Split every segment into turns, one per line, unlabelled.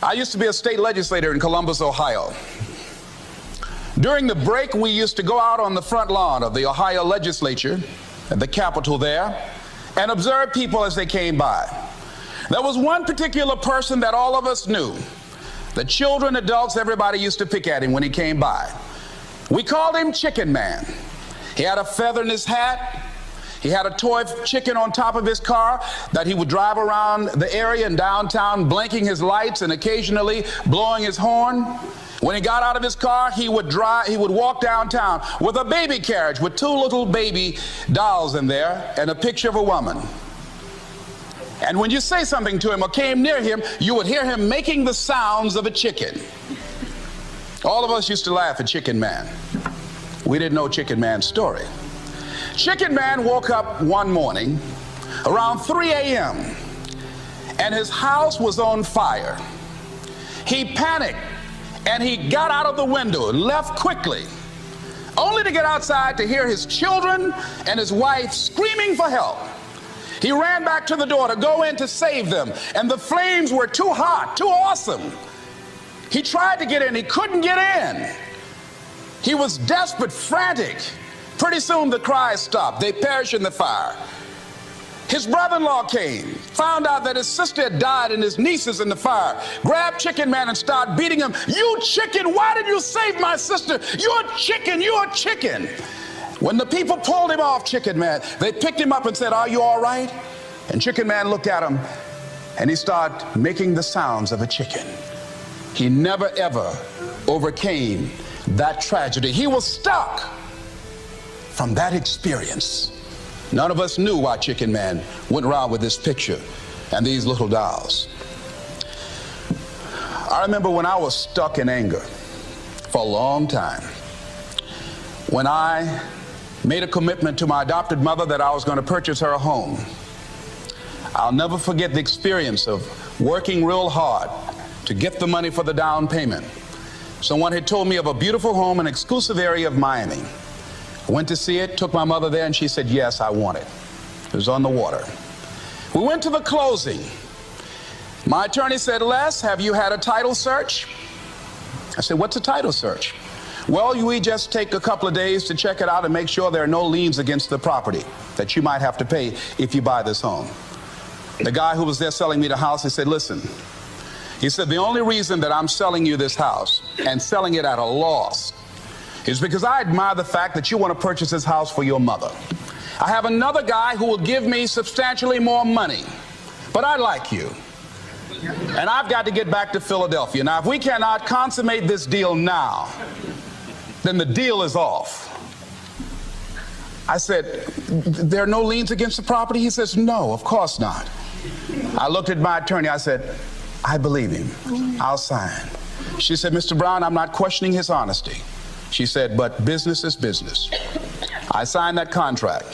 I used to be a state legislator in Columbus, Ohio. During the break, we used to go out on the front lawn of the Ohio legislature, at the Capitol there, and observe people as they came by. There was one particular person that all of us knew. The children, adults, everybody used to pick at him when he came by. We called him Chicken Man. He had a feather in his hat. He had a toy chicken on top of his car that he would drive around the area in downtown, blinking his lights and occasionally blowing his horn. When he got out of his car, he would walk downtown with a baby carriage with two little baby dolls in there and a picture of a woman. And when you say something to him or came near him, you would hear him making the sounds of a chicken. All of us used to laugh at Chicken Man. We didn't know Chicken Man's story. Chicken Man woke up one morning around 3 a.m. and his house was on fire. He panicked and he got out of the window and left quickly, only to get outside to hear his children and his wife screaming for help. He ran back to the door to go in to save them, and the flames were too hot, too awesome. He tried to get in, he couldn't get in. He was desperate, frantic. Pretty soon the cries stopped. They perished in the fire. His brother-in-law came, found out that his sister had died and his nieces in the fire, grabbed Chicken Man and started beating him. "You chicken, why did you save my sister? You're a chicken, you're a chicken." When the people pulled him off Chicken Man, they picked him up and said, "Are you all right?" And Chicken Man looked at him and he started making the sounds of a chicken. He never ever overcame that tragedy. He was stuck. From that experience, none of us knew why Chicken Man went around with this picture and these little dolls. I remember when I was stuck in anger for a long time, when I made a commitment to my adopted mother that I was going to purchase her a home. I'll never forget the experience of working real hard to get the money for the down payment. Someone had told me of a beautiful home in an exclusive area of Miami. I went to see it, took my mother there, and she said, "Yes, I want it." It was on the water. We went to the closing. My attorney said, "Les, have you had a title search?" I said, "What's a title search?" "Well, we just take a couple of days to check it out and make sure there are no liens against the property that you might have to pay if you buy this home." The guy who was there selling me the house, he said, "Listen," he said, "the only reason that I'm selling you this house and selling it at a loss is because I admire the fact that you want to purchase this house for your mother. I have another guy who will give me substantially more money, but I like you. And I've got to get back to Philadelphia. Now, if we cannot consummate this deal now, then the deal is off." I said, "There are no liens against the property?" He says, "No, of course not." I looked at my attorney. I said, "I believe him. I'll sign." She said, "Mr. Brown, I'm not questioning his honesty." She said, "But business is business." I signed that contract,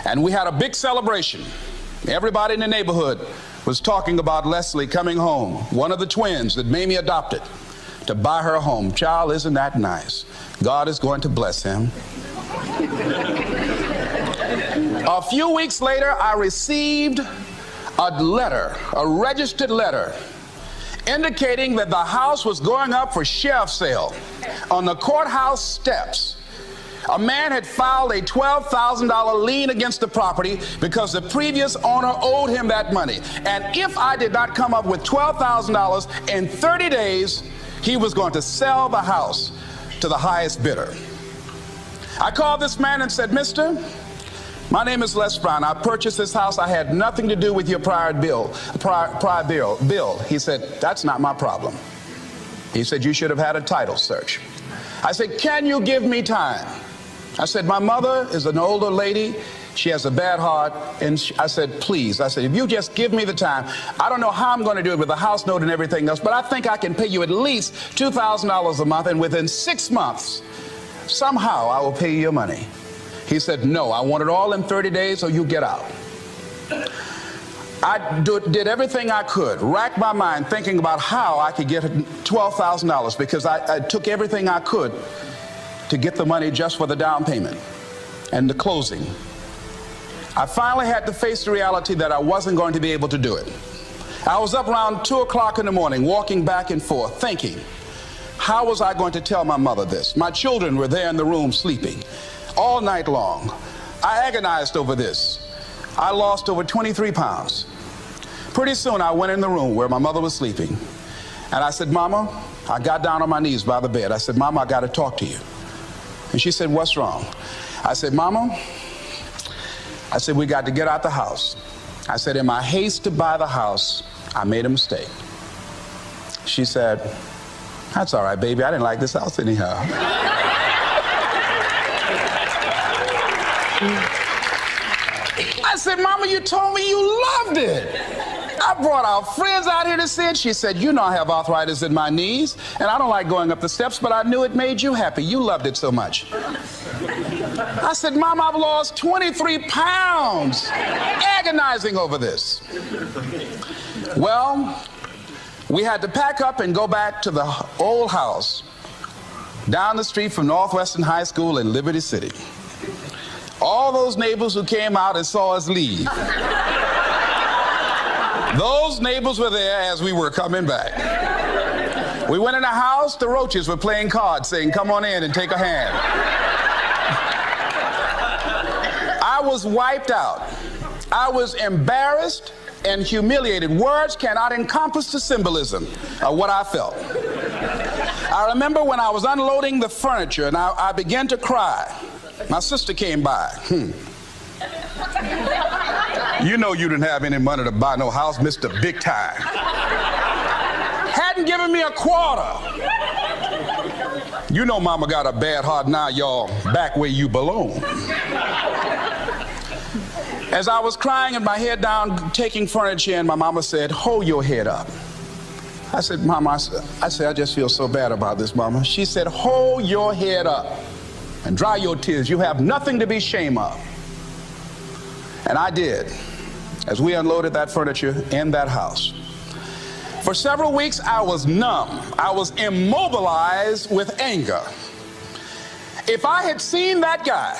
and we had a big celebration. Everybody in the neighborhood was talking about Leslie coming home, one of the twins that Mamie adopted, to buy her a home. Child, isn't that nice? God is going to bless him. A few weeks later, I received a letter, a registered letter, indicating that the house was going up for sheriff sale on the courthouse steps. A man had filed a $12,000 lien against the property because the previous owner owed him that money. And if I did not come up with $12,000 in 30 days, he was going to sell the house to the highest bidder. I called this man and said, "Mister, my name is Les Brown. I purchased this house. I had nothing to do with your prior bill. He said, "That's not my problem." He said, "You should have had a title search." I said, "Can you give me time?" I said, "My mother is an older lady. She has a bad heart." And I said, "Please," I said, "if you just give me the time, I don't know how I'm going to do it with the house note and everything else, but I think I can pay you at least $2,000 a month, and within 6 months, somehow I will pay you your money." He said, "No, I want it all in 30 days or you get out." I did everything I could, racked my mind thinking about how I could get $12,000 because I took everything I could to get the money just for the down payment and the closing. I finally had to face the reality that I wasn't going to be able to do it. I was up around 2 o'clock in the morning, walking back and forth, thinking, how was I going to tell my mother this? My children were there in the room sleeping all night long. I agonized over this. I lost over 23 pounds. Pretty soon I went in the room where my mother was sleeping, and I said, Mama, I got down on my knees by the bed. I said, Mama, I got to talk to you. And she said, what's wrong? I said, Mama, I said, we got to get out the house. I said, in my haste to buy the house, I made a mistake. She said, that's all right, baby. I didn't like this house anyhow. I said, Mama, you told me you loved it. I brought our friends out here to see it. She said, you know I have arthritis in my knees, and I don't like going up the steps, but I knew it made you happy. You loved it so much. I said, Mom, I've lost 23 pounds agonizing over this. Well, we had to pack up and go back to the old house down the street from Northwestern High School in Liberty City. All those neighbors who came out and saw us leave, those neighbors were there as we were coming back. We went in the house, the roaches were playing cards, saying, come on in and take a hand. I was wiped out. I was embarrassed and humiliated. Words cannot encompass the symbolism of what I felt. I remember when I was unloading the furniture and I began to cry. My sister came by. You know you didn't have any money to buy no house, Mr. Big Time. Hadn't given me a quarter. You know Mama got a bad heart now, y'all, back where you belong. As I was crying and my head down, taking furniture in, my mama said, hold your head up. I said, Mama, I just feel so bad about this, Mama. She said, hold your head up and dry your tears. You have nothing to be ashamed of. And I did, as we unloaded that furniture in that house. For several weeks, I was numb. I was immobilized with anger. If I had seen that guy,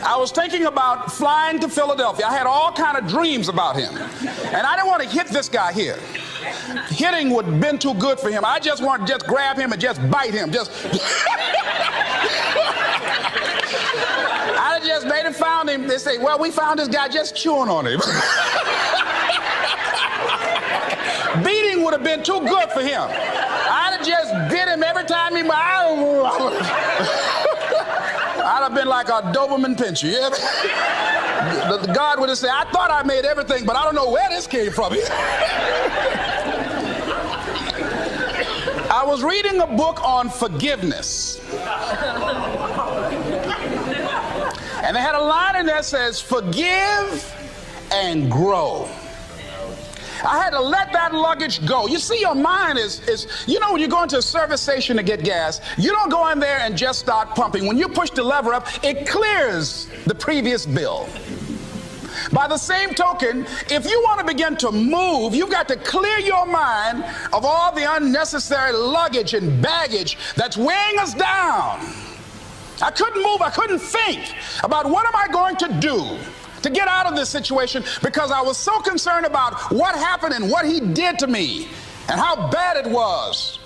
I was thinking about flying to Philadelphia. I had all kind of dreams about him. And I didn't want to hit this guy here. Hitting would have been too good for him. I just wanted to just grab him and just bite him. I just made him found him. They say, well, we found this guy just chewing on him. Beating would have been too good for him. I'd have just bit him every time he... I'd have been like a Doberman pincher. Yeah? God would have said, I thought I made everything, but I don't know where this came from. I was reading a book on forgiveness. And they had a line in there that says, forgive and grow. I had to let that luggage go. You see, your mind is you know, when you go into a service station to get gas, you don't go in there and just start pumping. When you push the lever up, it clears the previous bill. By the same token, if you want to begin to move, you've got to clear your mind of all the unnecessary luggage and baggage that's weighing us down. I couldn't move. I couldn't think about what am I going to do to get out of this situation, because I was so concerned about what happened and what he did to me and how bad it was.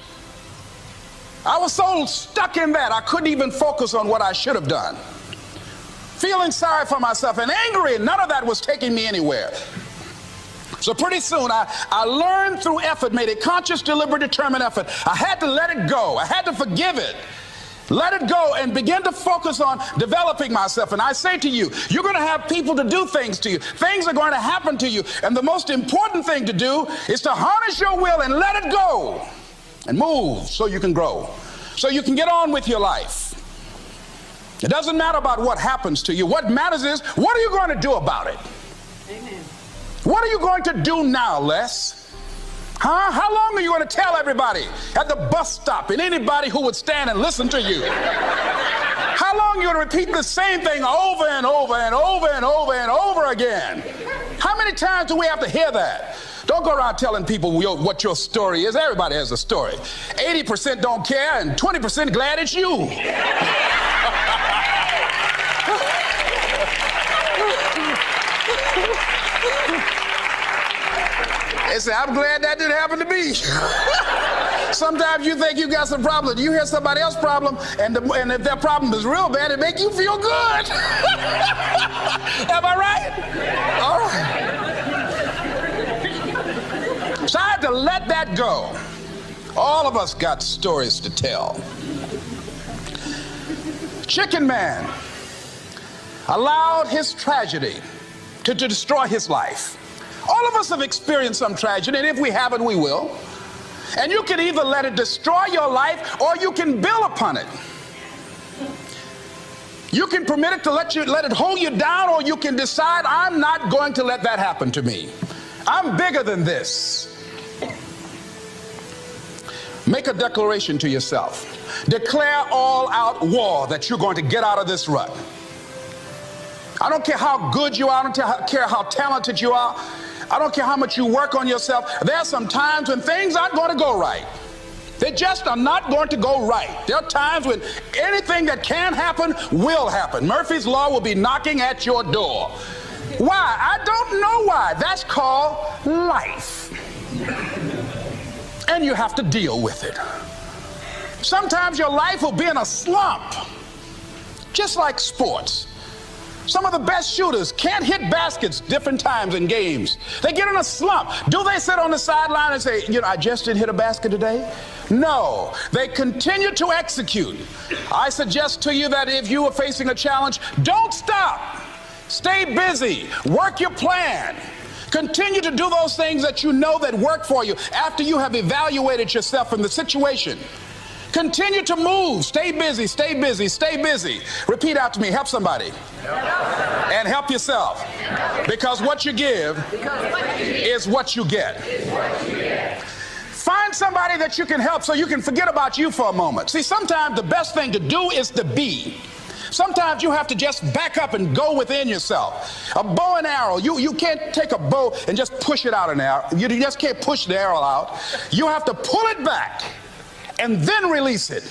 I was so stuck in that I couldn't even focus on what I should have done. Feeling sorry for myself and angry, and none of that was taking me anywhere. So pretty soon I learned through effort, made a conscious, deliberate, determined effort. I had to let it go. I had to forgive it. Let it go and begin to focus on developing myself. And I say to you, you're going to have people to do things to you. Things are going to happen to you. And the most important thing to do is to harness your will and let it go and move so you can grow, so you can get on with your life. It doesn't matter about what happens to you. What matters is, what are you going to do about it? Amen. What are you going to do now, Les? Huh? How long are you going to tell everybody at the bus stop and anybody who would stand and listen to you? How long are you going to repeat the same thing over and over and over and over and over again? How many times do we have to hear that? Don't go around telling people what your story is. Everybody has a story. 80% don't care and 20% glad it's you. They say, I'm glad that didn't happen to me. Sometimes you think you got some problem. You hear somebody else's problem, and if their problem is real bad, it make you feel good. Am I right? All right. So I had to let that go. All of us got stories to tell. Chicken Man allowed his tragedy to destroy his life. All of us have experienced some tragedy, and if we haven't, we will. And you can either let it destroy your life, or you can build upon it. You can permit it to let it hold you down, or you can decide, I'm not going to let that happen to me. I'm bigger than this. Make a declaration to yourself. Declare all out war that you're going to get out of this rut. I don't care how good you are. I don't care how talented you are. I don't care how much you work on yourself. There are some times when things aren't going to go right. They just are not going to go right. There are times when anything that can happen will happen. Murphy's Law will be knocking at your door. Why? I don't know why. That's called life. And you have to deal with it. Sometimes your life will be in a slump, just like sports. Some of the best shooters can't hit baskets different times in games. They get in a slump. Do they sit on the sideline and say, I just didn't hit a basket today? No, they continue to execute. I suggest to you that if you are facing a challenge, don't stop. Stay busy. Work your plan. Continue to do those things that you know that work for you after you have evaluated yourself in the situation. Continue to move. Stay busy, stay busy, stay busy. Repeat after me. Help somebody. And help yourself. Because what you give is what you get. Find somebody that you can help so you can forget about you for a moment. See, sometimes the best thing to do is to be. Sometimes you have to just back up and go within yourself. A bow and arrow, you can't take a bow and just push it out an arrow. You just can't push the arrow out. You have to pull it back and then release it.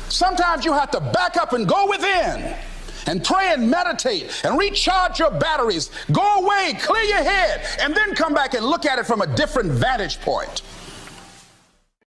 Sometimes you have to back up and go within and pray and meditate and recharge your batteries. Go away, clear your head, and then come back and look at it from a different vantage point.